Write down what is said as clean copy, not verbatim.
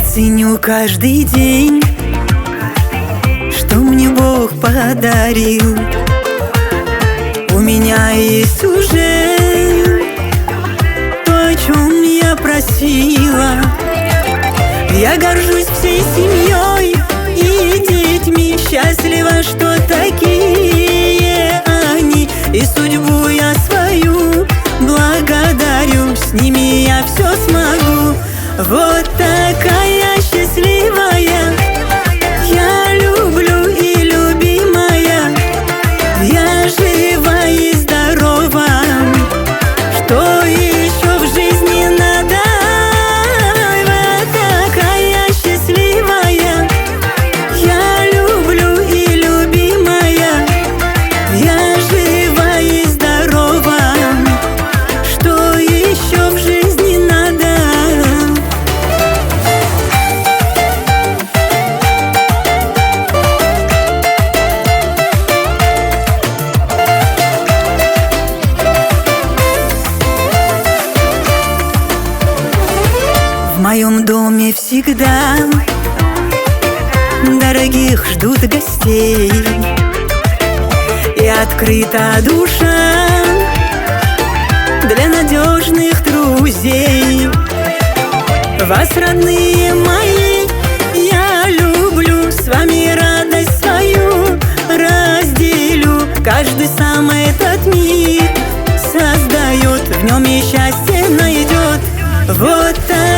ценю каждый день, что мне Бог подарил. У меня есть уже то, о чем я просила. Я горжусь всей семьей и детьми, счастлива, что такие они. И судьбу я свою благодарю, с ними я все смогу. Вот такая счастливая, я люблю и любимая, я жива и здорова. Что еще в жизни надо? Вот такая счастливая, я люблю и любимая, я жива и здорова. Что еще в жизни надо? В моем доме всегда дорогих ждут гостей, и открыта душа для надежных друзей. Вас, родные мои, я люблю, с вами радость свою разделю. Каждый сам этот мир создает, в нем и счастье найдет. Вот так